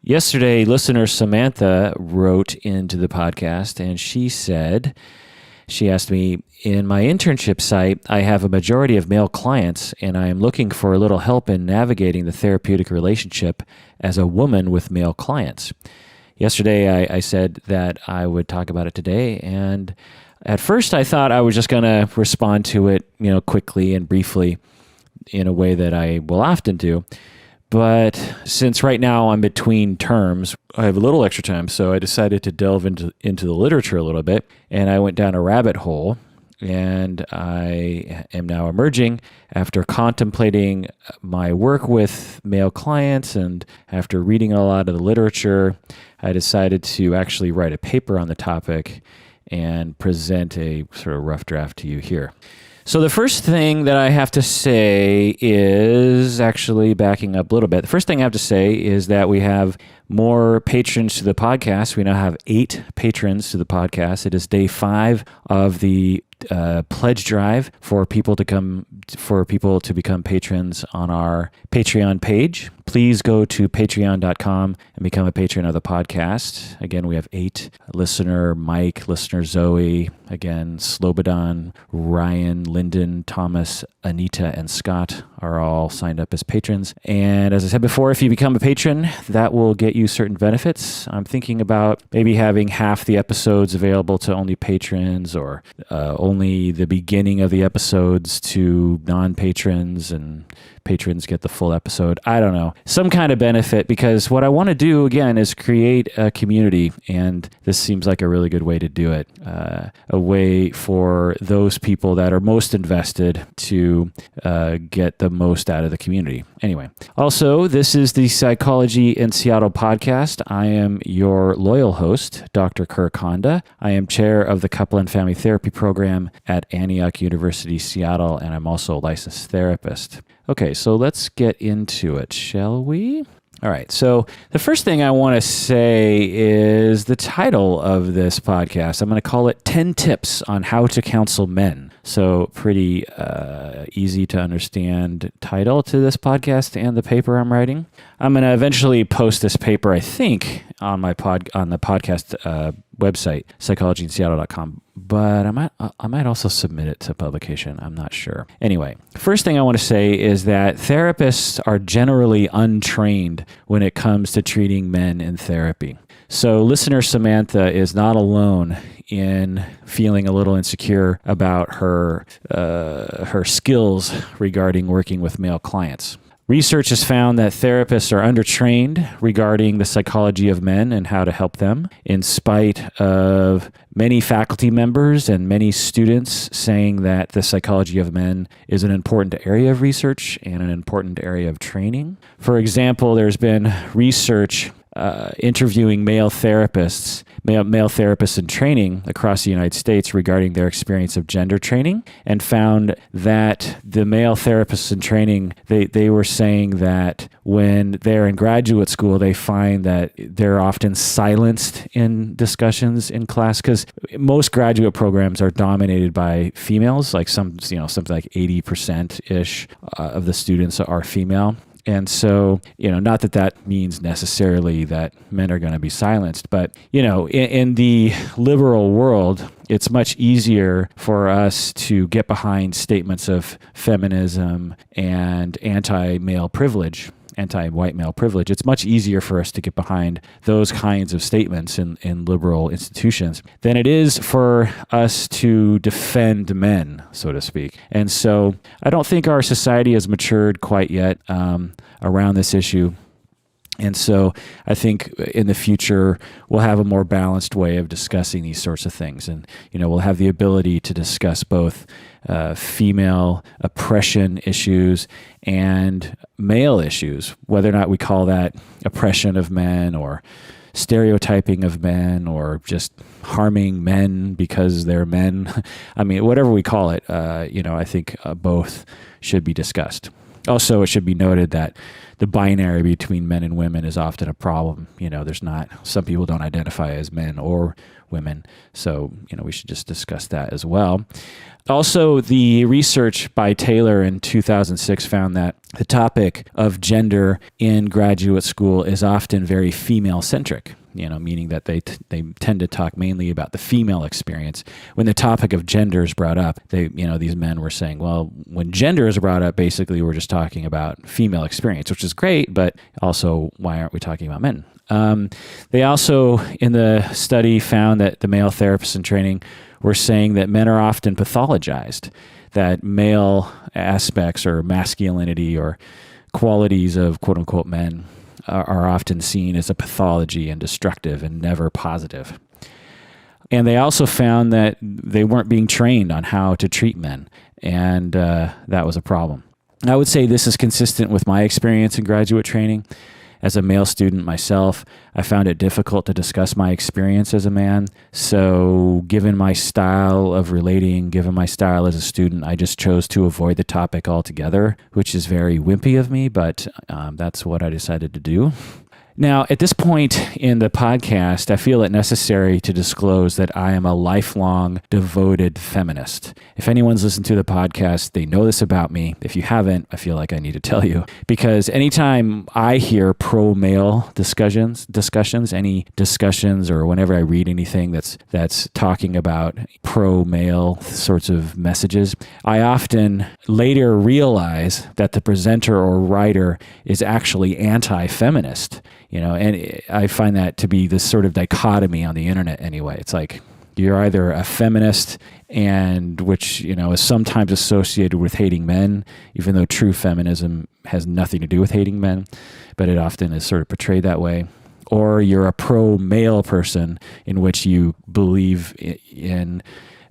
Yesterday, listener Samantha wrote into the podcast and she asked me, in my internship site, I have a majority of male clients and I am looking for a little help in navigating the therapeutic relationship as a woman with male clients. Yesterday, I said that I would talk about it today, and at first I thought I was just going to respond to it, quickly and briefly in a way that I will often do. But since right now I'm between terms, I have a little extra time, so I decided to delve into the literature a little bit, and I went down a rabbit hole, and I am now emerging after contemplating my work with male clients, and after reading a lot of the literature, I decided to actually write a paper on the topic and present a sort of rough draft to you here. So the first thing that I have to say is actually backing up a little bit. The first thing I have to say is that we have more patrons to the podcast. We now have 8 patrons to the podcast. It is day 5 of the pledge drive for people to become patrons on our Patreon page. Please go to patreon.com and become a patron of the podcast. Again, we have 8: listener Mike, listener Zoe, again, Slobodan, Ryan, Lyndon, Thomas, Anita, and Scott are all signed up as patrons. And as I said before, if you become a patron, that will get you certain benefits. I'm thinking about maybe having half the episodes available to only patrons, or only the beginning of the episodes to non-patrons, and patrons get the full episode. I don't know. Some kind of benefit, because what I want to do, again, is create a community, and this seems like a really good way to do it. A way for those people that are most invested to get the most out of the community. Anyway, also, this is the Psychology in Seattle podcast. I am your loyal host, Dr. Kirk Honda. I am chair of the Couple and Family Therapy program at Antioch University, Seattle, and I'm also a licensed therapist. Okay, so let's get into it, shall we? All right, so the first thing I want to say is the title of this podcast. I'm going to call it 10 Tips on How to Counsel Men. So pretty easy to understand title to this podcast and the paper I'm writing. I'm going to eventually post this paper, I think, on the podcast website, psychologyinseattle.com. But I might also submit it to publication. I'm not sure. Anyway, first thing I want to say is that therapists are generally untrained when it comes to treating men in therapy. So listener Samantha is not alone in feeling a little insecure about her skills regarding working with male clients. Research has found that therapists are undertrained regarding the psychology of men and how to help them, in spite of many faculty members and many students saying that the psychology of men is an important area of research and an important area of training. For example, there's been research interviewing male therapists in training across the United States regarding their experience of gender training, and found that the male therapists in training, they were saying that when they're in graduate school, they find that they're often silenced in discussions in class, because most graduate programs are dominated by females, like something like 80%-ish of the students are female. And so, not that means necessarily that men are going to be silenced, but, in the liberal world, it's much easier for us to get behind statements of feminism and anti-white male privilege. It's much easier for us to get behind those kinds of statements in liberal institutions than it is for us to defend men, so to speak. And so I don't think our society has matured quite yet around this issue. And so I think in the future, we'll have a more balanced way of discussing these sorts of things. And, we'll have the ability to discuss both female oppression issues and male issues, whether or not we call that oppression of men or stereotyping of men or just harming men because they're men. I mean, whatever we call it, I think both should be discussed. Also, it should be noted that the binary between men and women is often a problem. Some people don't identify as men or women. So, we should just discuss that as well. Also, the research by Taylor in 2006 found that the topic of gender in graduate school is often very female-centric, meaning that they tend to talk mainly about the female experience. When the topic of gender is brought up, these men were saying, well, when gender is brought up, basically we're just talking about female experience, which is great, but also why aren't we talking about men? They also, in the study, found that the male therapists in training were saying that men are often pathologized, that male aspects or masculinity or qualities of quote-unquote men are often seen as a pathology and destructive and never positive. And they also found that they weren't being trained on how to treat men, and that was a problem. I would say this is consistent with my experience in graduate training. As a male student myself, I found it difficult to discuss my experience as a man. So given my style of relating, given my style as a student, I just chose to avoid the topic altogether, which is very wimpy of me, but that's what I decided to do. Now, at this point in the podcast, I feel it necessary to disclose that I am a lifelong devoted feminist. If anyone's listened to the podcast, they know this about me. If you haven't, I feel like I need to tell you, because anytime I hear pro-male discussions, any discussions, or whenever I read anything that's talking about pro-male sorts of messages, I often later realize that the presenter or writer is actually anti-feminist. And I find that to be this sort of dichotomy on the internet anyway. It's like you're either a feminist, and which, is sometimes associated with hating men, even though true feminism has nothing to do with hating men, but it often is sort of portrayed that way. Or you're a pro-male person in which you believe in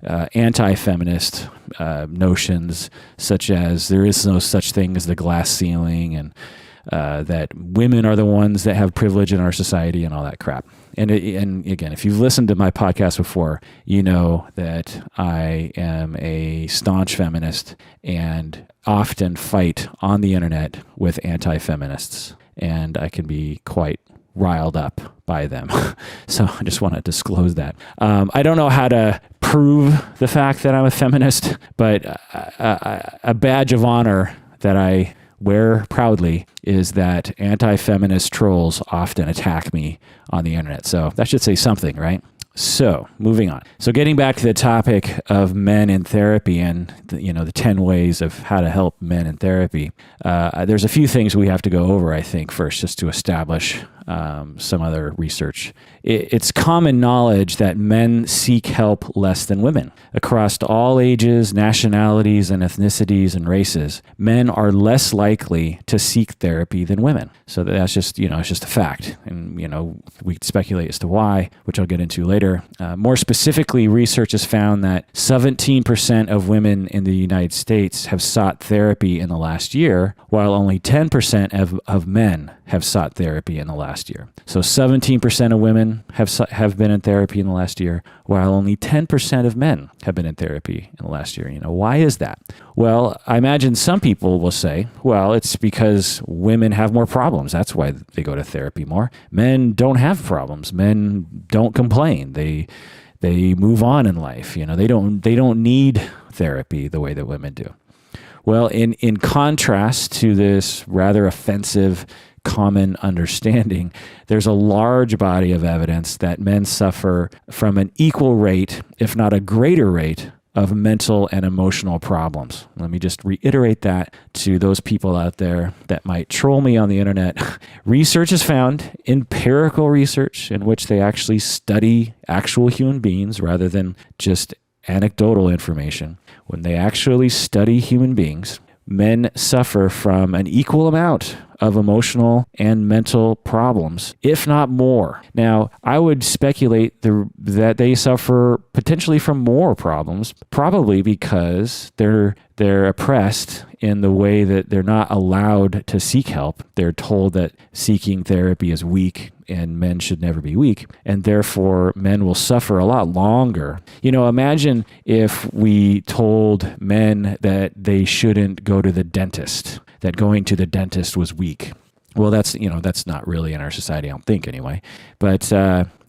anti-feminist notions, such as there is no such thing as the glass ceiling, and that women are the ones that have privilege in our society and all that crap. And again, if you've listened to my podcast before, you know that I am a staunch feminist and often fight on the internet with anti-feminists, and I can be quite riled up by them. So I just want to disclose that. I don't know how to prove the fact that I'm a feminist, but a badge of honor that I wear proudly is that anti-feminist trolls often attack me on the internet. So that should say something, right? So moving on. So getting back to the topic of men in therapy and the 10 ways of how to help men in therapy, there's a few things we have to go over, I think, first, just to establish some other research. It's common knowledge that men seek help less than women. Across all ages, nationalities, and ethnicities and races, men are less likely to seek therapy than women. So that's just, it's just a fact. And, we could speculate as to why, which I'll get into later. More specifically, research has found that 17% of women in the United States have sought therapy in the last year, while only 10% of men have sought therapy in the last year. So 17% of women have been in therapy in the last year, while only 10% of men have been in therapy in the last year. Why is that? Well, I imagine some people will say, well, it's because women have more problems. That's why they go to therapy more. Men don't have problems. Men don't complain. They move on in life. They don't need therapy the way that women do. Well, in contrast to this rather offensive common understanding, there's a large body of evidence that men suffer from an equal rate, if not a greater rate, of mental and emotional problems. Let me just reiterate that to those people out there that might troll me on the internet. Research has found, empirical research, in which they actually study actual human beings rather than just anecdotal information. When they actually study human beings, men suffer from an equal amount of emotional and mental problems, if not more. Now, I would speculate that they suffer potentially from more problems, probably because they're oppressed in the way that they're not allowed to seek help. They're told that seeking therapy is weak and men should never be weak, and therefore men will suffer a lot longer. Imagine if we told men that they shouldn't go to the dentist, that going to the dentist was weak. Well, that's not really in our society, I don't think anyway. But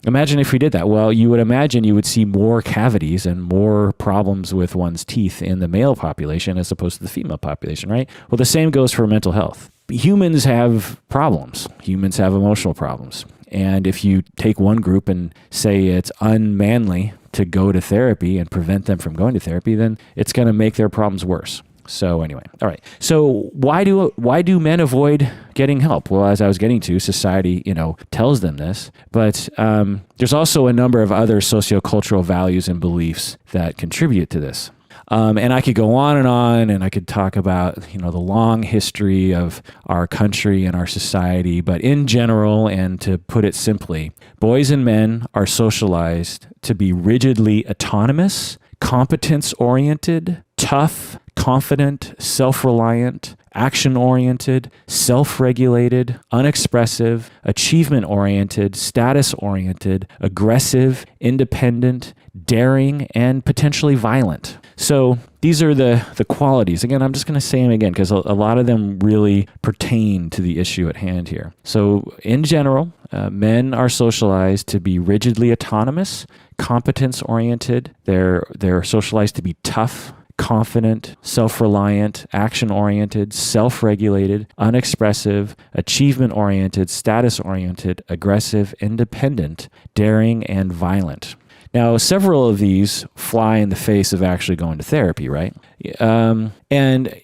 imagine if we did that. Well, you would imagine you would see more cavities and more problems with one's teeth in the male population as opposed to the female population, right? Well, the same goes for mental health. Humans have problems. Humans have emotional problems. And if you take one group and say it's unmanly to go to therapy and prevent them from going to therapy, then it's going to make their problems worse. So anyway, all right. So why do men avoid getting help? Well, as I was getting to, society, tells them this, but there's also a number of other sociocultural values and beliefs that contribute to this. And I could go on, and I could talk about, the long history of our country and our society. But in general, and to put it simply, boys and men are socialized to be rigidly autonomous, competence-oriented, tough, confident, self-reliant, action-oriented, self-regulated, unexpressive, achievement-oriented, status-oriented, aggressive, independent, daring, and potentially violent. So these are the qualities. Again, I'm just going to say them again because a lot of them really pertain to the issue at hand here. So in general, men are socialized to be rigidly autonomous, competence-oriented. They're socialized to be tough, confident, self-reliant, action-oriented, self-regulated, unexpressive, achievement-oriented, status-oriented, aggressive, independent, daring, and violent. Now, several of these fly in the face of actually going to therapy, right? And,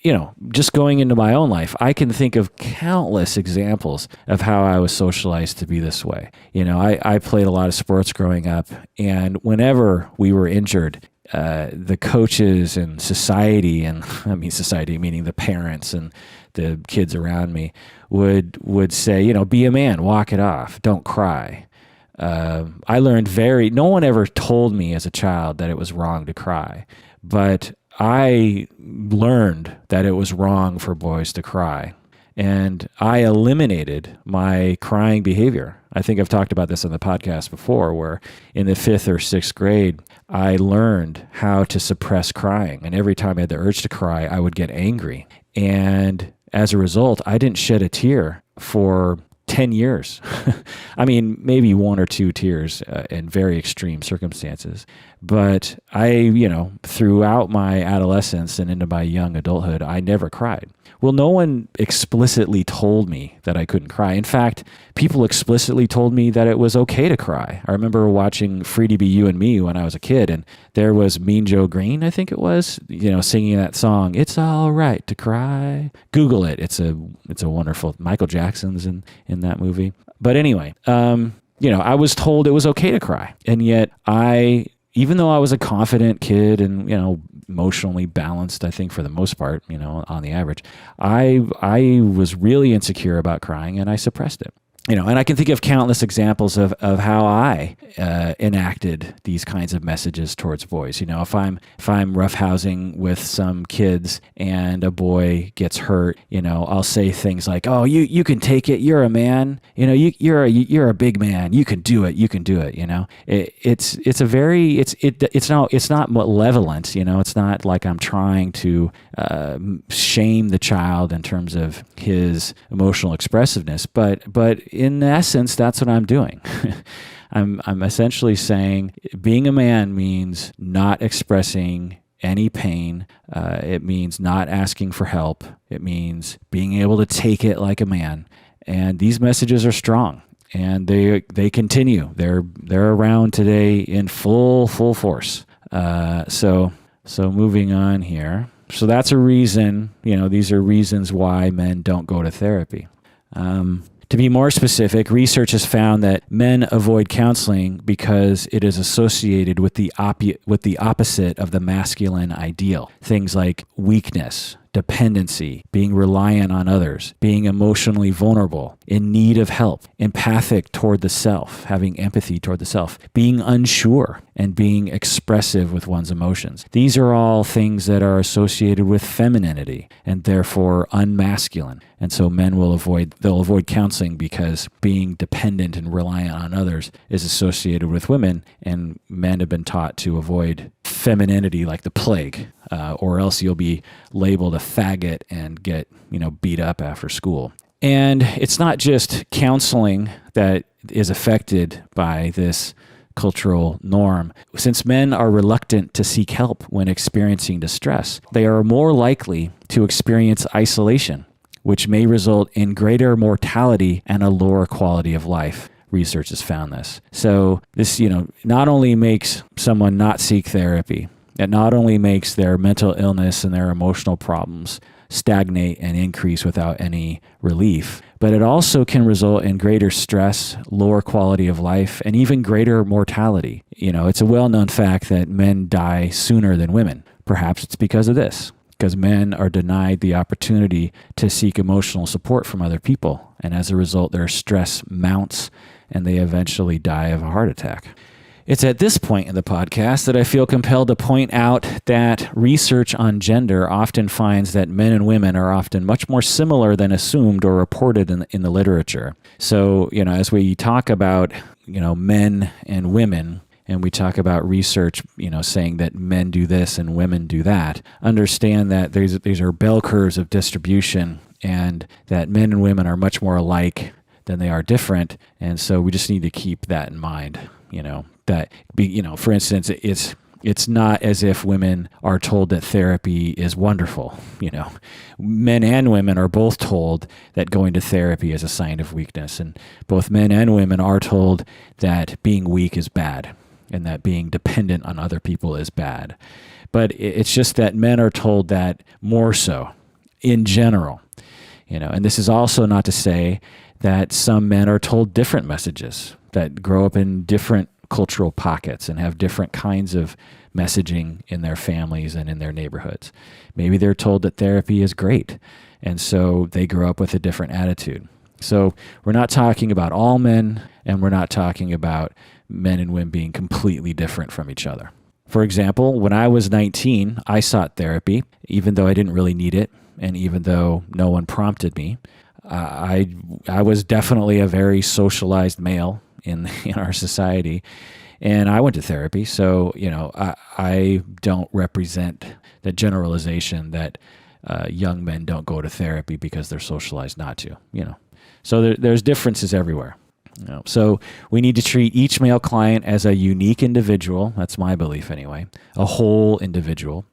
just going into my own life, I can think of countless examples of how I was socialized to be this way. I played a lot of sports growing up, and whenever we were injured, the coaches and society, and I mean society meaning the parents and the kids around me, would say, be a man, walk it off, don't cry. I learned no one ever told me as a child that it was wrong to cry, but I learned that it was wrong for boys to cry. And I eliminated my crying behavior. I think I've talked about this on the podcast before, where in the 5th or 6th grade, I learned how to suppress crying. And every time I had the urge to cry, I would get angry. And as a result, I didn't shed a tear for 10 years. I mean, maybe 1 or 2 tears in very extreme circumstances. But throughout my adolescence and into my young adulthood, I never cried. Well, no one explicitly told me that I couldn't cry. In fact, people explicitly told me that it was okay to cry. I remember watching Free to Be You and Me when I was a kid, and there was Mean Joe Green, I think it was, singing that song, "It's All Right to Cry." Google it. It's a wonderful, Michael Jackson's in that movie. But anyway, I was told it was okay to cry. And yet even though I was a confident kid and, emotionally balanced, I think for the most part, on the average, I was really insecure about crying and I suppressed it. And I can think of countless examples of how I enacted these kinds of messages towards boys. If I'm roughhousing with some kids and a boy gets hurt, I'll say things like, "Oh, you can take it. You're a man. You're a big man. You can do it. You can do it." It's not malevolent. It's not like I'm trying to shame the child in terms of his emotional expressiveness, but in essence, that's what I'm doing. I'm essentially saying being a man means not expressing any pain. It means not asking for help. It means being able to take it like a man. And these messages are strong, and they continue. They're around today in full force. So moving on here. So that's a reason. These are reasons why men don't go to therapy. To be more specific, research has found that men avoid counseling because it is associated with the opposite of the masculine ideal. Things like weakness, dependency, being reliant on others, being emotionally vulnerable, in need of help, empathic toward the self, having empathy toward the self, being unsure, and being expressive with one's emotions. These are all things that are associated with femininity and therefore unmasculine. And so men will avoid counseling because being dependent and reliant on others is associated with women, and men have been taught to avoid femininity like the plague. or else you'll be labeled a faggot and get, beat up after school. And it's not just counseling that is affected by this cultural norm. Since men are reluctant to seek help when experiencing distress, they are more likely to experience isolation, which may result in greater mortality and a lower quality of life. Research has found this. So this, not only makes someone not seek therapy, it not only makes their mental illness and their emotional problems stagnate and increase without any relief, but it also can result in greater stress, lower quality of life, and even greater mortality. It's a well-known fact that men die sooner than women. Perhaps it's because of this, because men are denied the opportunity to seek emotional support from other people, and as a result, their stress mounts and they eventually die of a heart attack. It's at this point in the podcast that I feel compelled to point out that research on gender often finds that men and women are often much more similar than assumed or reported in the literature. So, as we talk about, men and women, and we talk about research, saying that men do this and women do that, understand that these are bell curves of distribution and that men and women are much more alike than they are different. And so we just need to keep that in mind, for instance, it's not as if women are told that therapy is wonderful. Men and women are both told that going to therapy is a sign of weakness. And both men and women are told that being weak is bad and that being dependent on other people is bad. But it's just that men are told that more so in general, and this is also not to say that some men are told different messages that grow up in different cultural pockets and have different kinds of messaging in their families and in their neighborhoods. Maybe they're told that therapy is great, and so they grow up with a different attitude. So we're not talking about all men, and we're not talking about men and women being completely different from each other. For example, when I was 19, I sought therapy, even though I didn't really need it, and even though no one prompted me. I was definitely a very socialized male in our society, and I went to therapy. So, I don't represent the generalization that young men don't go to therapy because they're socialized not to, So there's differences everywhere. So we need to treat each male client as a unique individual. That's my belief anyway. A whole individual,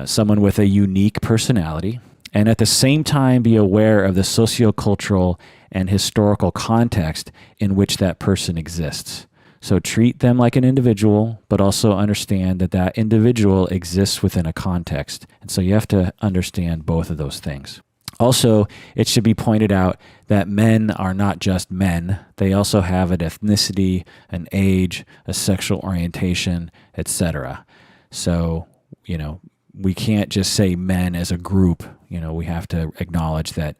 someone with a unique personality, and at the same time be aware of the sociocultural and historical context in which that person exists. So treat them like an individual, but also understand that that individual exists within a context. And so you have to understand both of those things. Also, it should be pointed out that men are not just men. They also have an ethnicity, an age, a sexual orientation, etc. So, we can't just say men as a group. We have to acknowledge that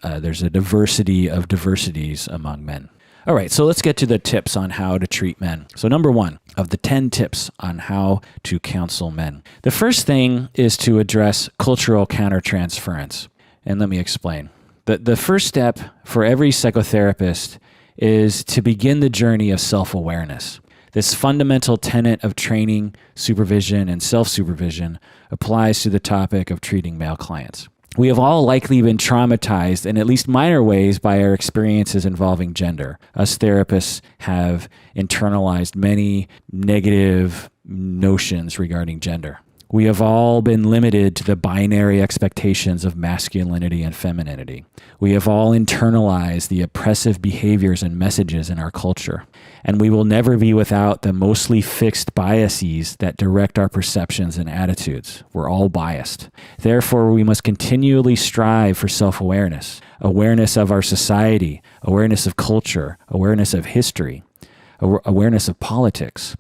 there's a diversity of diversities among men. All right, so let's get to the tips on how to treat men. So number 1 of the 10 tips on how to counsel men. The first thing is to address cultural countertransference. And let me explain. The first step for every psychotherapist is to begin the journey of self-awareness. This fundamental tenet of training, supervision, and self-supervision applies to the topic of treating male clients. We have all likely been traumatized in at least minor ways by our experiences involving gender. Us therapists have internalized many negative notions regarding gender. We have all been limited to the binary expectations of masculinity and femininity. We have all internalized the oppressive behaviors and messages in our culture. And we will never be without the mostly fixed biases that direct our perceptions and attitudes. We're all biased. Therefore, we must continually strive for self-awareness, awareness of our society, awareness of culture, awareness of history, awareness of politics,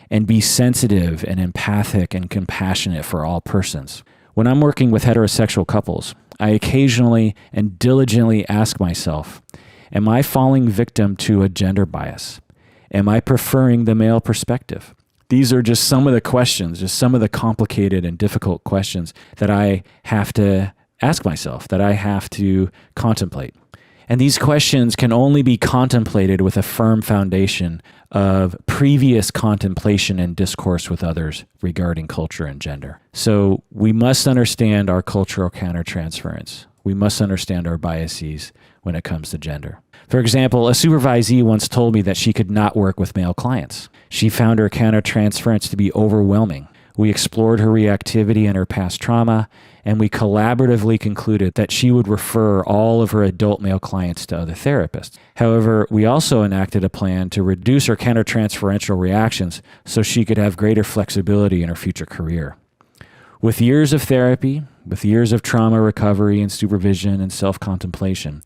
and be sensitive and empathic and compassionate for all persons. When I'm working with heterosexual couples, I occasionally and diligently ask myself, am I falling victim to a gender bias? Am I preferring the male perspective? These are just some of the questions, just some of the complicated and difficult questions that I have to ask myself, that I have to contemplate. And these questions can only be contemplated with a firm foundation of previous contemplation and discourse with others regarding culture and gender. So we must understand our cultural countertransference. We must understand our biases when it comes to gender. For example, a supervisee once told me that she could not work with male clients. She found her countertransference to be overwhelming. We explored her reactivity and her past trauma, and we collaboratively concluded that she would refer all of her adult male clients to other therapists. However, we also enacted a plan to reduce her countertransferential reactions so she could have greater flexibility in her future career. With years of therapy, with years of trauma recovery and supervision and self-contemplation,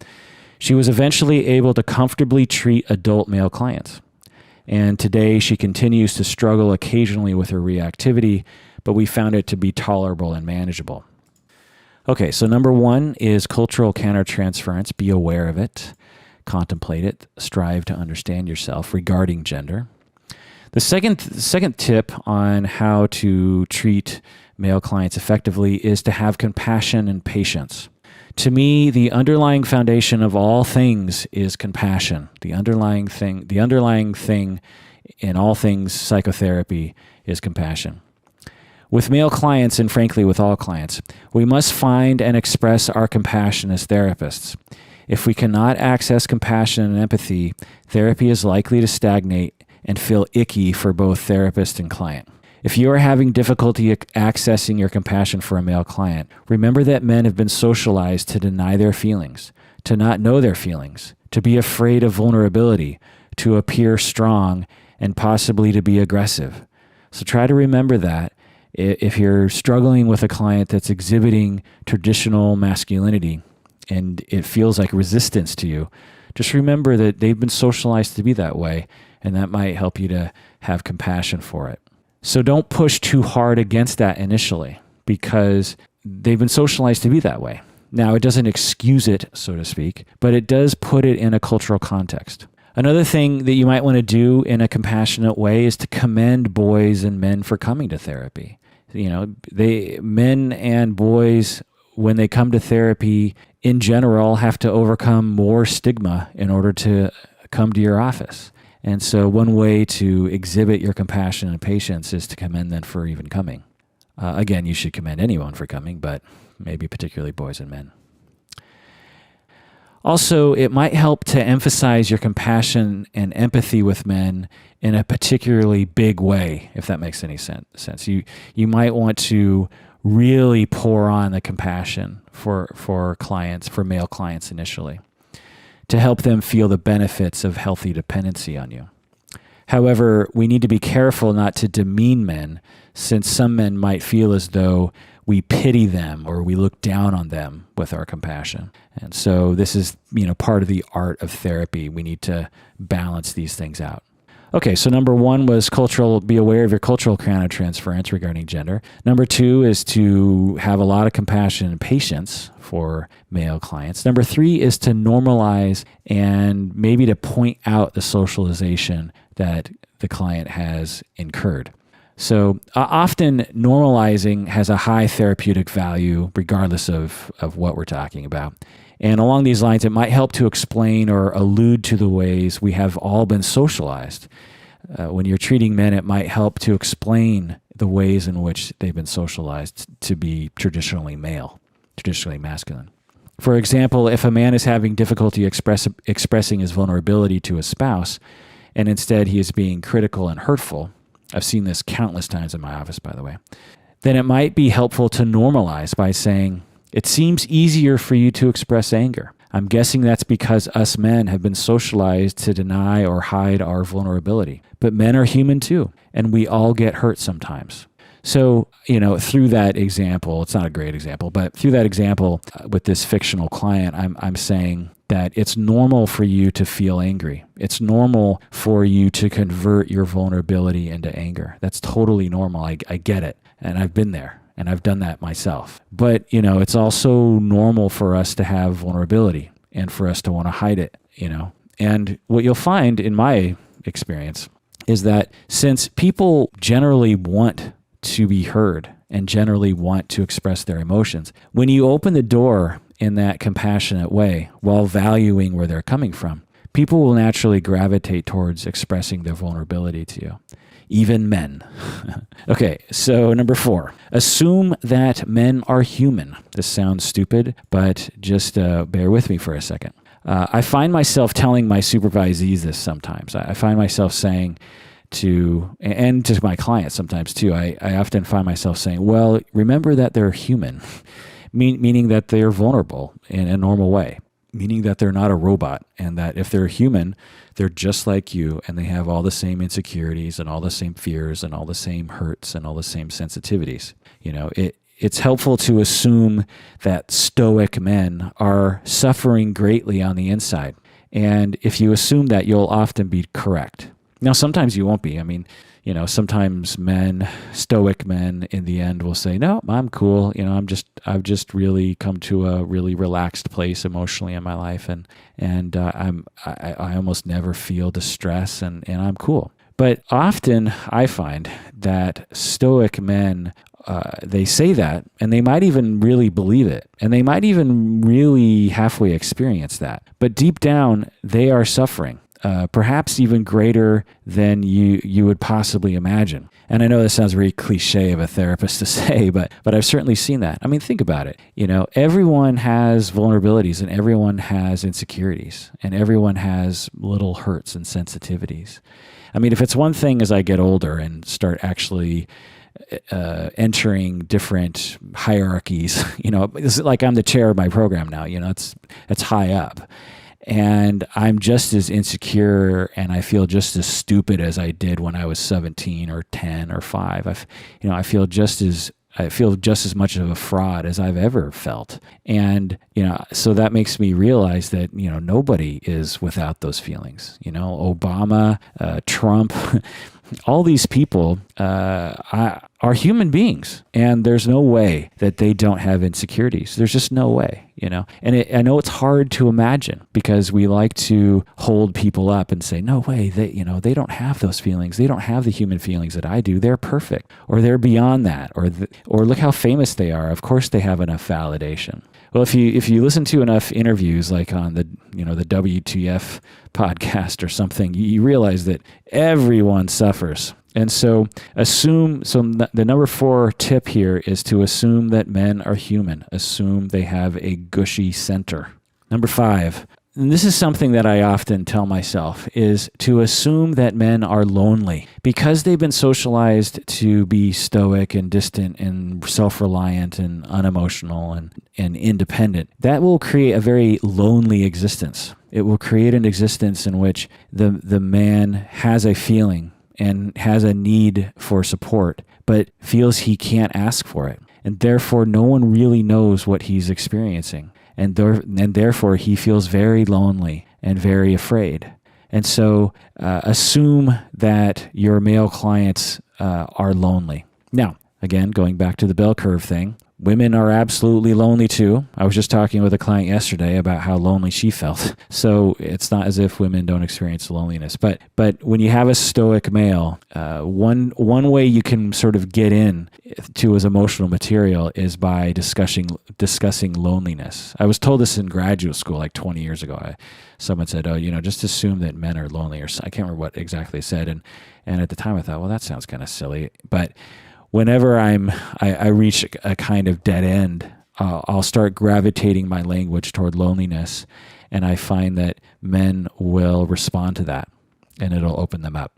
she was eventually able to comfortably treat adult male clients. And today she continues to struggle occasionally with her reactivity, but we found it to be tolerable and manageable. Okay, so number 1 is cultural countertransference. Be aware of it, contemplate it, strive to understand yourself regarding gender. The second tip on how to treat male clients effectively is to have compassion and patience. To me, the underlying foundation of all things is compassion. The underlying thing in all things psychotherapy is compassion. With male clients, and frankly with all clients, we must find and express our compassion as therapists. If we cannot access compassion and empathy, therapy is likely to stagnate and feel icky for both therapist and client. If you are having difficulty accessing your compassion for a male client, remember that men have been socialized to deny their feelings, to not know their feelings, to be afraid of vulnerability, to appear strong, and possibly to be aggressive. So try to remember that. If you're struggling with a client that's exhibiting traditional masculinity and it feels like resistance to you, just remember that they've been socialized to be that way, and that might help you to have compassion for it. So don't push too hard against that initially, because they've been socialized to be that way. Now, it doesn't excuse it, so to speak, but it does put it in a cultural context. Another thing that you might want to do in a compassionate way is to commend boys and men for coming to therapy. Men and boys, when they come to therapy, in general, have to overcome more stigma in order to come to your office. And so one way to exhibit your compassion and patience is to commend them for even coming. Again, you should commend anyone for coming, but maybe particularly boys and men. Also, it might help to emphasize your compassion and empathy with men in a particularly big way, if that makes any sense. You might want to really pour on the compassion for clients, for male clients initially, to help them feel the benefits of healthy dependency on you. However, we need to be careful not to demean men, since some men might feel as though we pity them or we look down on them with our compassion. And so this is, part of the art of therapy. We need to balance these things out. Okay, so number 1 was be aware of your cultural countertransference regarding gender. Number 2 is to have a lot of compassion and patience for male clients. Number 3 is to normalize and maybe to point out the socialization that the client has incurred. So often normalizing has a high therapeutic value regardless of what we're talking about. And along these lines, it might help to explain or allude to the ways we have all been socialized. When you're treating men, it might help to explain the ways in which they've been socialized to be traditionally male, traditionally masculine. For example, if a man is having difficulty expressing his vulnerability to his spouse, and instead he is being critical and hurtful, I've seen this countless times in my office, by the way, then it might be helpful to normalize by saying, "It seems easier for you to express anger. I'm guessing that's because us men have been socialized to deny or hide our vulnerability. But men are human too, and we all get hurt sometimes." So, through that example, it's not a great example, but through that example with this fictional client, I'm saying that it's normal for you to feel angry. It's normal for you to convert your vulnerability into anger. That's totally normal. I get it. And I've been there. And I've done that myself. But, it's also normal for us to have vulnerability and for us to want to hide it, And what you'll find in my experience is that since people generally want to be heard and generally want to express their emotions, when you open the door in that compassionate way while valuing where they're coming from, people will naturally gravitate towards expressing their vulnerability to you. Even men. Okay, so number 4, assume that men are human. This sounds stupid, but just bear with me for a second. I find myself telling my supervisees this sometimes. I find myself saying and to my clients sometimes too, I often find myself saying, well, remember that they're human, meaning that they're vulnerable in a normal way. Meaning that they're not a robot, and that if they're human, they're just like you, and they have all the same insecurities and all the same fears and all the same hurts and all the same sensitivities. It's helpful to assume that stoic men are suffering greatly on the inside. And if you assume that, you'll often be correct. Now, sometimes you won't be. I mean, sometimes stoic men in the end will say, no, I'm cool. I've just really come to a really relaxed place emotionally in my life. And I almost never feel distress and I'm cool. But often I find that stoic men, they say that, and they might even really believe it. And they might even really halfway experience that. But deep down, they are suffering. Perhaps even greater than you would possibly imagine. And I know this sounds very cliche of a therapist to say, but I've certainly seen that. I mean, think about it. Everyone has vulnerabilities and everyone has insecurities and everyone has little hurts and sensitivities. I mean, if it's one thing as I get older and start actually entering different hierarchies, it's like I'm the chair of my program now, it's high up. And I'm just as insecure and I feel just as stupid as I did when I was 17 or 10 or 5. I feel just as much of a fraud as I've ever felt. And, so that makes me realize that, nobody is without those feelings. Obama, Trump, all these people are human beings, and there's no way that they don't have insecurities. There's just no way, And I know it's hard to imagine because we like to hold people up and say, no way, they don't have those feelings. They don't have the human feelings that I do. They're perfect, or they're beyond that, or look how famous they are. Of course, they have enough validation. Well, if you listen to enough interviews, like on the WTF podcast or something, you realize that everyone suffers. And so the number 4 tip here is to assume that men are human. Assume they have a gushy center. Number 5, and this is something that I often tell myself, is to assume that men are lonely. Because they've been socialized to be stoic and distant and self-reliant and unemotional and independent, that will create a very lonely existence. It will create an existence in which the man has a feeling and has a need for support, but feels he can't ask for it. And therefore, no one really knows what he's experiencing. And therefore, he feels very lonely and very afraid. And so assume that your male clients are lonely. Now, again, going back to the bell curve thing, women are absolutely lonely too. I was just talking with a client yesterday about how lonely she felt. So it's not as if women don't experience loneliness. But when you have a stoic male, one way you can sort of get in to his emotional material is by discussing loneliness. I was told this in graduate school like 20 years ago. Someone said, just assume that men are lonely, or I can't remember what exactly it said. And at the time I thought, well, that sounds kind of silly. But whenever I reach a kind of dead end, I'll start gravitating my language toward loneliness, and I find that men will respond to that, and it'll open them up.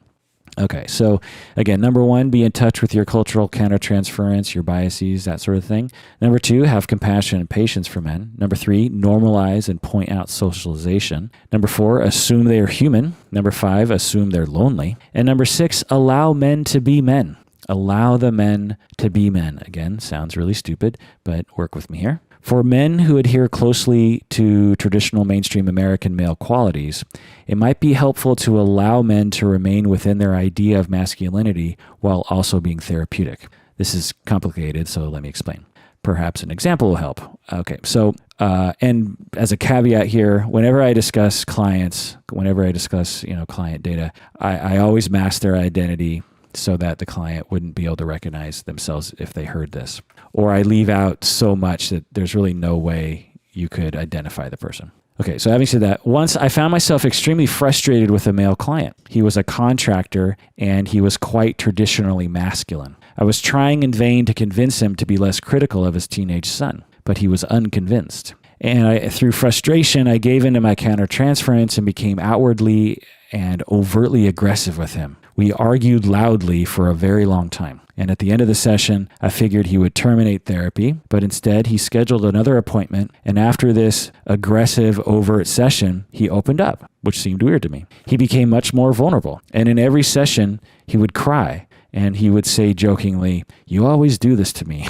Okay, so again, number 1, be in touch with your cultural countertransference, your biases, that sort of thing. Number 2, have compassion and patience for men. Number 3, normalize and point out socialization. Number 4, assume they are human. Number 5, assume they're lonely. And number 6, allow men to be men. Allow the men to be men. Again, sounds really stupid, but work with me here. For men who adhere closely to traditional mainstream American male qualities, it might be helpful to allow men to remain within their idea of masculinity while also being therapeutic. This is complicated, so let me explain. Perhaps an example will help. Okay, so, and as a caveat here, whenever I discuss client data, I always mask their identity so that the client wouldn't be able to recognize themselves if they heard this. Or I leave out so much that there's really no way you could identify the person. Okay, so having said that, once I found myself extremely frustrated with a male client. He was a contractor and he was quite traditionally masculine. I was trying in vain to convince him to be less critical of his teenage son, but he was unconvinced. And through frustration, I gave in to my countertransference and became outwardly and overtly aggressive with him. We argued loudly for a very long time. And at the end of the session, I figured he would terminate therapy, but instead he scheduled another appointment. And after this aggressive, overt session, he opened up, which seemed weird to me. He became much more vulnerable. And in every session, he would cry. And he would say jokingly, "You always do this to me."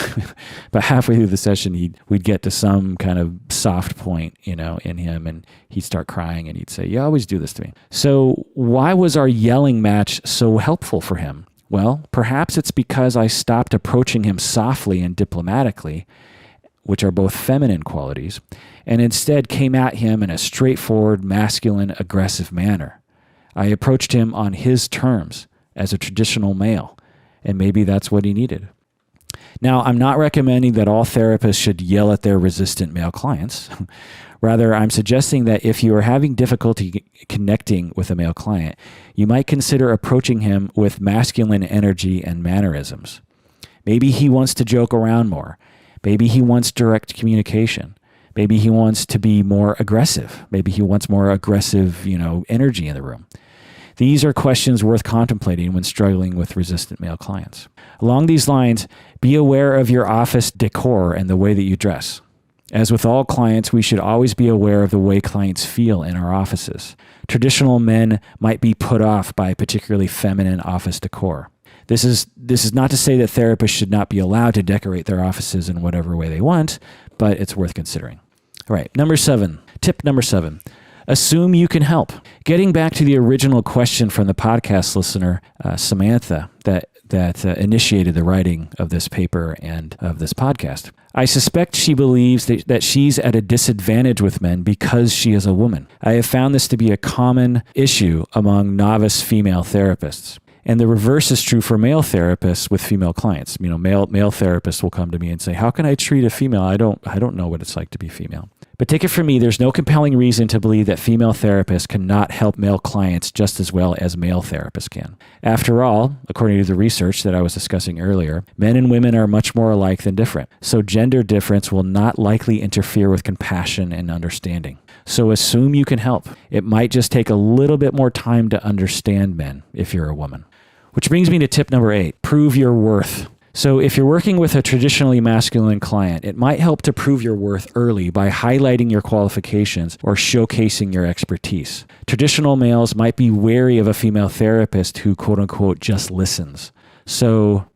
But halfway through the session, we'd get to some kind of soft point, in him, and he'd start crying and he'd say, "You always do this to me." So why was our yelling match so helpful for him? Well, perhaps it's because I stopped approaching him softly and diplomatically, which are both feminine qualities, and instead came at him in a straightforward, masculine, aggressive manner. I approached him on his terms, as a traditional male, and maybe that's what he needed. Now, I'm not recommending that all therapists should yell at their resistant male clients. Rather, I'm suggesting that if you are having difficulty connecting with a male client, you might consider approaching him with masculine energy and mannerisms. Maybe he wants to joke around more. Maybe he wants direct communication. Maybe he wants to be more aggressive. Maybe he wants more aggressive, energy in the room. These are questions worth contemplating when struggling with resistant male clients. Along these lines, be aware of your office decor and the way that you dress. As with all clients, we should always be aware of the way clients feel in our offices. Traditional men might be put off by particularly feminine office decor. This is not to say that therapists should not be allowed to decorate their offices in whatever way they want, but it's worth considering. All right, tip number 7. Assume you can help. Getting back to the original question from the podcast listener, Samantha, that initiated the writing of this paper and of this podcast. I suspect she believes that she's at a disadvantage with men because she is a woman. I have found this to be a common issue among novice female therapists. And the reverse is true for male therapists with female clients. Male therapists will come to me and say, "How can I treat a female? I don't know what it's like to be female." But take it from me, there's no compelling reason to believe that female therapists cannot help male clients just as well as male therapists can. After all, according to the research that I was discussing earlier, men and women are much more alike than different. So gender difference will not likely interfere with compassion and understanding. So assume you can help. It might just take a little bit more time to understand men if you're a woman. Which brings me to tip number 8, prove your worth. So if you're working with a traditionally masculine client, it might help to prove your worth early by highlighting your qualifications or showcasing your expertise. Traditional males might be wary of a female therapist who, quote unquote, just listens. So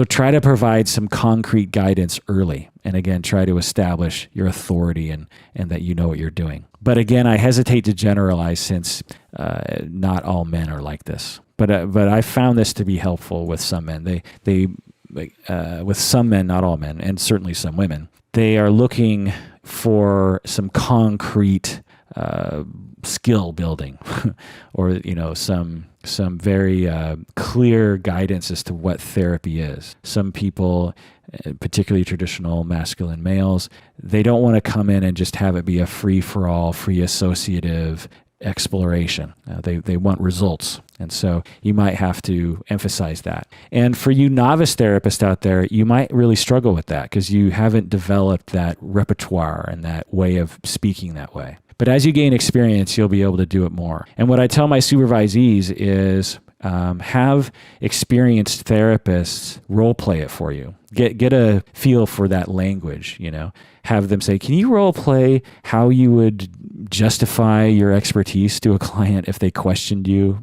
try to provide some concrete guidance early. And again, try to establish your authority and that you know what you're doing. But again, I hesitate to generalize since not all men are like this. But I found this to be helpful with some men. With some men, not all men, and certainly some women, they are looking for some concrete skill building, or some very clear guidance as to what therapy is. Some people, particularly traditional masculine males, they don't want to come in and just have it be a free-for-all, free associative exploration. They want results. And so you might have to emphasize that. And for you novice therapists out there, you might really struggle with that because you haven't developed that repertoire and that way of speaking that way. But as you gain experience, you'll be able to do it more. And what I tell my supervisees is have experienced therapists role play it for you. Get a feel for that language, Have them say, "Can you role play how you would justify your expertise to a client if they questioned you?"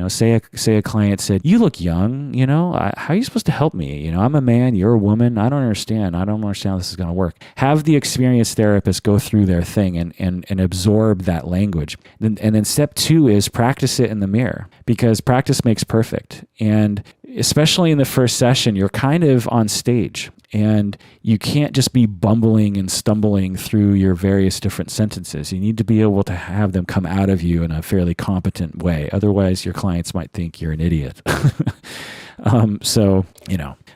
Say a client said, "You look young, how are you supposed to help me? I'm a man, you're a woman. I don't understand how this is going to work." Have the experienced therapist go through their thing and absorb that language. And then step 2 is practice it in the mirror, because practice makes perfect. And especially in the first session, you're kind of on stage. And you can't just be bumbling and stumbling through your various different sentences. You need to be able to have them come out of you in a fairly competent way. Otherwise, your clients might think you're an idiot. So,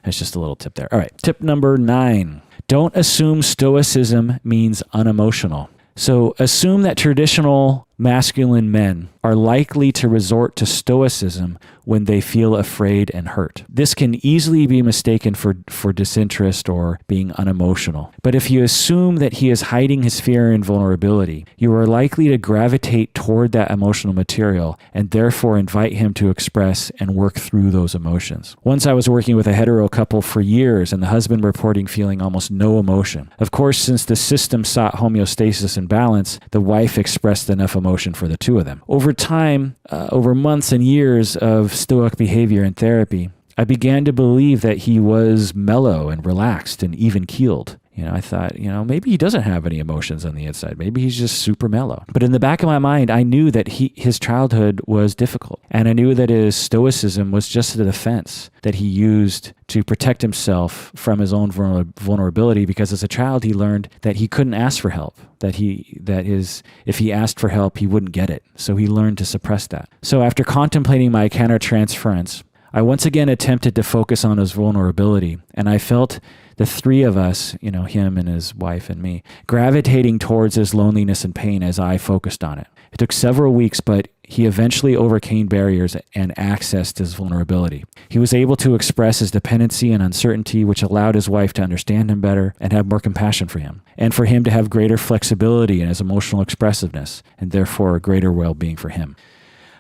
that's just a little tip there. All right. Tip number 9. Don't assume stoicism means unemotional. So assume that traditional masculine men are likely to resort to stoicism when they feel afraid and hurt. This can easily be mistaken for disinterest or being unemotional. But if you assume that he is hiding his fear and vulnerability, you are likely to gravitate toward that emotional material and therefore invite him to express and work through those emotions. Once I was working with a hetero couple for years and the husband reporting feeling almost no emotion. Of course, since the system sought homeostasis and balance, the wife expressed enough emotion for the two of them. Over time, over months and years of stoic behavior and therapy, I began to believe that he was mellow and relaxed and even-keeled. I thought, maybe he doesn't have any emotions on the inside. Maybe he's just super mellow. But in the back of my mind, I knew that his childhood was difficult. And I knew that his stoicism was just a defense that he used to protect himself from his own vulnerability, because as a child, he learned that he couldn't ask for help, if he asked for help, he wouldn't get it. So he learned to suppress that. So after contemplating my countertransference, I once again attempted to focus on his vulnerability, and I felt the three of us, him and his wife and me, gravitating towards his loneliness and pain as I focused on it. It took several weeks, but he eventually overcame barriers and accessed his vulnerability. He was able to express his dependency and uncertainty, which allowed his wife to understand him better and have more compassion for him, and for him to have greater flexibility in his emotional expressiveness, and therefore a greater well-being for him.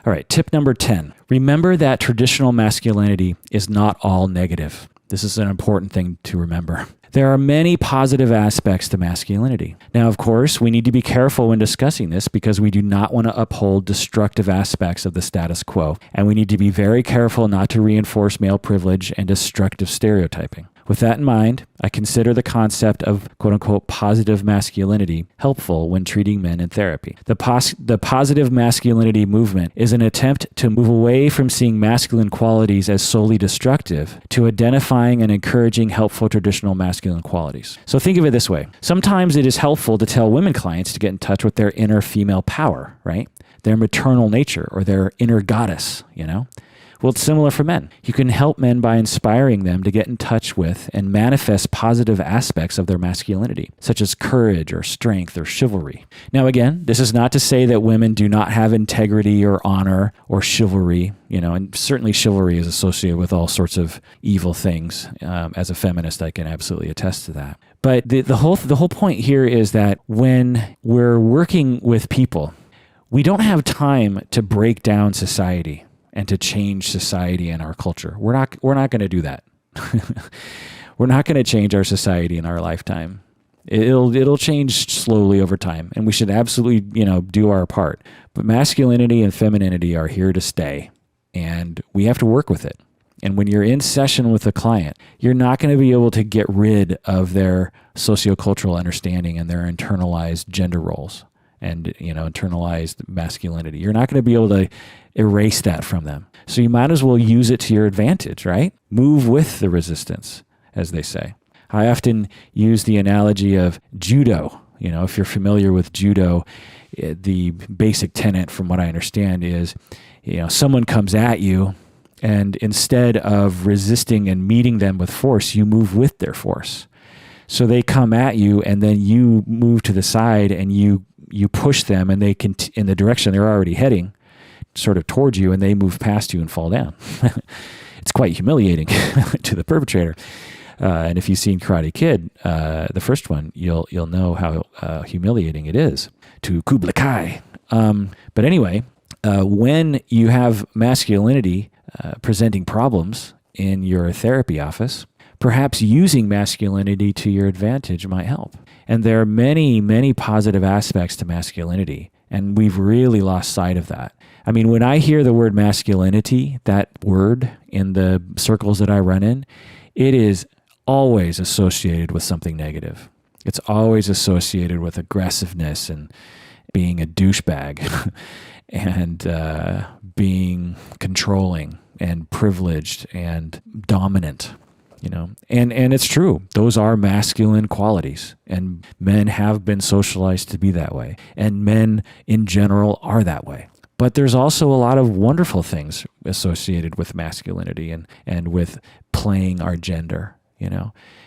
All right, tip number 10. Remember that traditional masculinity is not all negative. This is an important thing to remember. There are many positive aspects to masculinity. Now, of course, we need to be careful when discussing this because we do not want to uphold destructive aspects of the status quo, and we need to be very careful not to reinforce male privilege and destructive stereotyping. With that in mind, I consider the concept of quote-unquote positive masculinity helpful when treating men in therapy. The positive masculinity movement is an attempt to move away from seeing masculine qualities as solely destructive to identifying and encouraging helpful traditional masculine qualities. So think of it this way. Sometimes it is helpful to tell women clients to get in touch with their inner female power, right? Their maternal nature or their inner goddess, Well, it's similar for men. You can help men by inspiring them to get in touch with and manifest positive aspects of their masculinity, such as courage or strength or chivalry. Now, again, this is not to say that women do not have integrity or honor or chivalry, and certainly chivalry is associated with all sorts of evil things. As a feminist, I can absolutely attest to that. But the whole point here is that when we're working with people, we don't have time to break down society and to change society and our culture. We're not going to do that. We're not going to change our society in our lifetime. It'll change slowly over time, and we should absolutely, do our part. But masculinity and femininity are here to stay, and we have to work with it. And when you're in session with a client, you're not going to be able to get rid of their sociocultural understanding and their internalized gender roles and, internalized masculinity. You're not going to be able to erase that from them. So you might as well use it to your advantage, right? Move with the resistance, as they say. I often use the analogy of judo. If you're familiar with judo, the basic tenet from what I understand is, someone comes at you and instead of resisting and meeting them with force, you move with their force. So they come at you and then you move to the side and you push them and they can in the direction they're already heading, sort of towards you, and they move past you and fall down. It's quite humiliating to the perpetrator. And if you've seen Karate Kid, the first one, you'll know how humiliating it is to Kublai Kai. But anyway, when you have masculinity presenting problems in your therapy office, perhaps using masculinity to your advantage might help. And there are many, many positive aspects to masculinity, and we've really lost sight of that. I mean, when I hear the word masculinity, that word in the circles that I run in, it is always associated with something negative. It's always associated with aggressiveness and being a douchebag and being controlling and privileged and dominant. And it's true. Those are masculine qualities, and men have been socialized to be that way, and men in general are that way. But there's also a lot of wonderful things associated with masculinity and with playing our gender,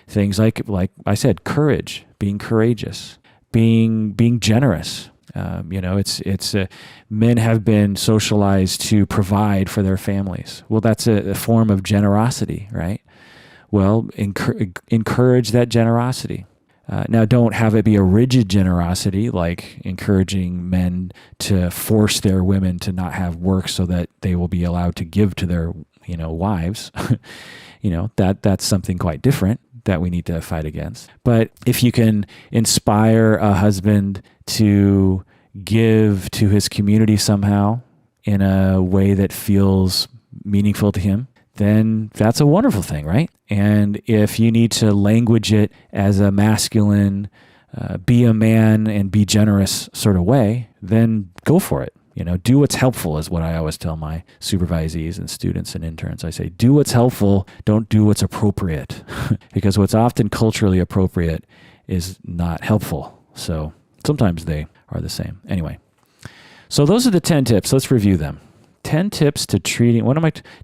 things like I said, courage, being courageous, being generous. Men have been socialized to provide for their families. Well, that's a form of generosity, right? Well, encourage that generosity. Now, don't have it be a rigid generosity, like encouraging men to force their women to not have work so that they will be allowed to give to their, wives. That's something quite different that we need to fight against. But if you can inspire a husband to give to his community somehow in a way that feels meaningful to him, then that's a wonderful thing, right? And if you need to language it as a masculine, be a man and be generous sort of way, then go for it. Do what's helpful is what I always tell my supervisees and students and interns. I say, do what's helpful, don't do what's appropriate. Because what's often culturally appropriate is not helpful. So sometimes they are the same. Anyway, so those are the 10 tips. Let's review them. 10 tips to treating,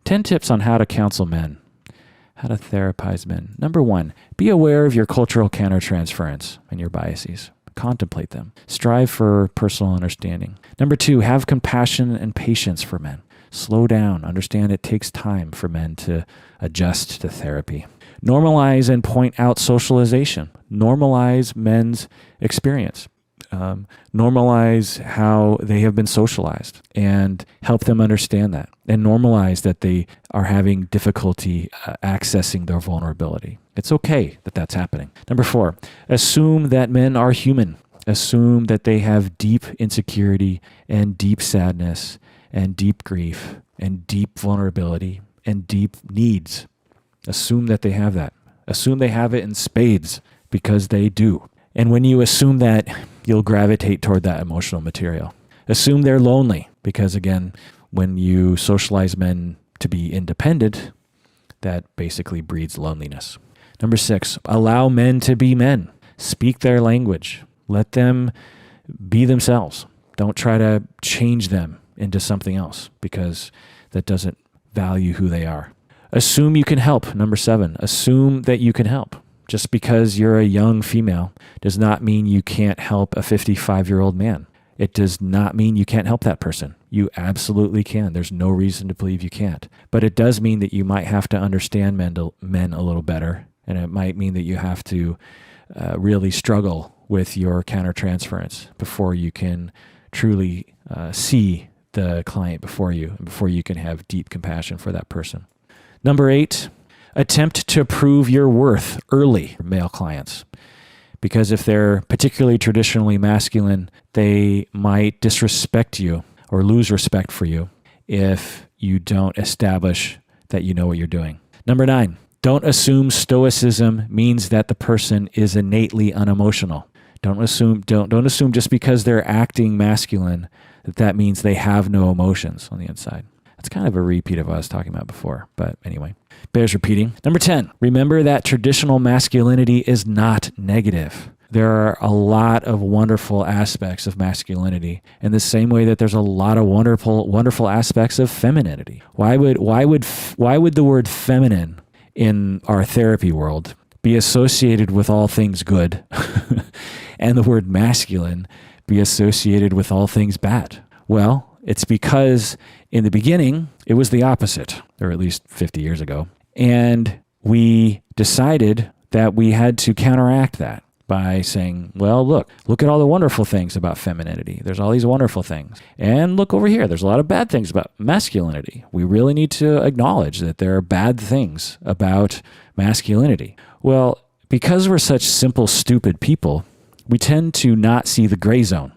10 tips on how to counsel men, how to therapize men. Number 1, be aware of your cultural countertransference and your biases. Contemplate them. Strive for personal understanding. Number 2, have compassion and patience for men. Slow down. Understand it takes time for men to adjust to therapy. Normalize and point out socialization. Normalize men's experience. Normalize how they have been socialized and help them understand that, and normalize that they are having difficulty accessing their vulnerability. It's okay that that's happening. Number 4, assume that men are human. Assume that they have deep insecurity and deep sadness and deep grief and deep vulnerability and deep needs. Assume that they have that. Assume they have it in spades, because they do. And when you assume that, you'll gravitate toward that emotional material. Assume they're lonely, because again, when you socialize men to be independent, that basically breeds loneliness. Number 6, allow men to be men. Speak their language. Let them be themselves. Don't try to change them into something else, because that doesn't value who they are. Assume you can help. Number 7, assume that you can help. Just because you're a young female does not mean you can't help a 55-year-old man. It does not mean you can't help that person. You absolutely can. There's no reason to believe you can't. But it does mean that you might have to understand men a little better, and it might mean that you have to really struggle with your countertransference before you can truly see the client before you, and before you can have deep compassion for that person. Number 8, attempt to prove your worth early for male clients. Because if they're particularly traditionally masculine, they might disrespect you or lose respect for you if you don't establish that you know what you're doing. Number 9, don't assume stoicism means that the person is innately unemotional. Don't assume just because they're acting masculine that means they have no emotions on the inside. That's kind of a repeat of what I was talking about before, but anyway, bears repeating. Number 10, remember that traditional masculinity is not negative. There are a lot of wonderful aspects of masculinity in the same way that there's a lot of wonderful aspects of femininity. Why would the word feminine in our therapy world be associated with all things good and the word masculine be associated with all things bad? Well, it's because in the beginning, it was the opposite, or at least 50 years ago. And we decided that we had to counteract that by saying, well, look at all the wonderful things about femininity. There's all these wonderful things. And look over here, there's a lot of bad things about masculinity. We really need to acknowledge that there are bad things about masculinity. Well, because we're such simple, stupid people, we tend to not see the gray zone.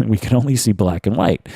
We can only see black and white.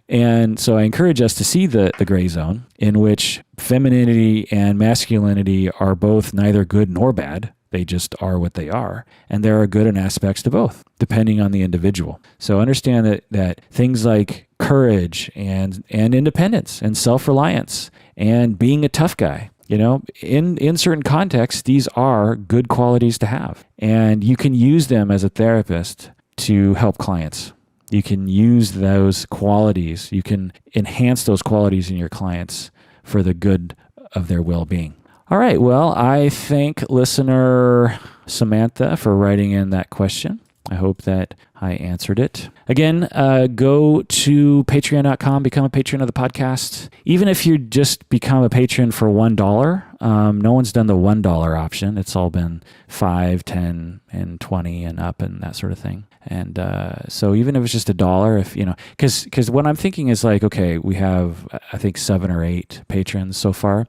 And so I encourage us to see the gray zone in which femininity and masculinity are both neither good nor bad. They just are what they are. And there are good and aspects to both, depending on the individual. So understand that things like courage and independence and self-reliance and being a tough guy, in certain contexts, these are good qualities to have. And you can use them as a therapist to help clients. You can use those qualities. You can enhance those qualities in your clients for the good of their well-being. All right. Well, I thank listener Samantha for writing in that question. I hope that I answered it. Again, go to patreon.com, become a patron of the podcast. Even if you just become a patron for $1, no one's done the $1 option. It's all been $5, $10, and $20 and up and that sort of thing. And so even if it's just $1, if because what I'm thinking is like, okay, we have I think 7 or 8 patrons so far.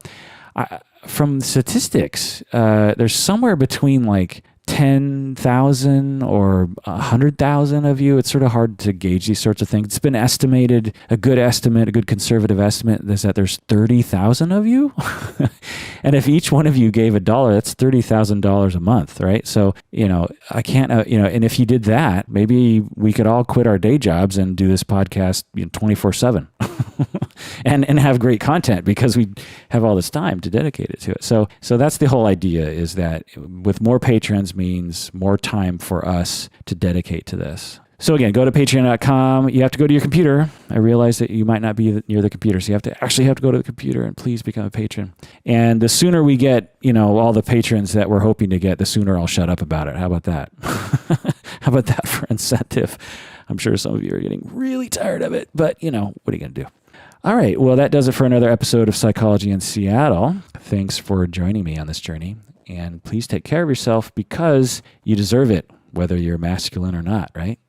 From statistics, there's somewhere between like 10,000 or 100,000 of you. It's sort of hard to gauge these sorts of things. It's been estimated, a good conservative estimate is that there's 30,000 of you. And if each one of you gave $1, that's $30,000 a month, right? So, I can't, and if you did that, maybe we could all quit our day jobs and do this podcast 24/7 and have great content because we have all this time to dedicate it to it. So that's the whole idea, is that with more patrons means more time for us to dedicate to this. So again, go to patreon.com. You have to go to your computer. I realize that you might not be near the computer, so you have to go to the computer and please become a patron. And the sooner we get, all the patrons that we're hoping to get, the sooner I'll shut up about it. How about that? How about that for incentive? I'm sure some of you are getting really tired of it, but what are you going to do? All right. Well, that does it for another episode of Psychology in Seattle. Thanks for joining me on this journey. And please take care of yourself because you deserve it, whether you're masculine or not, right?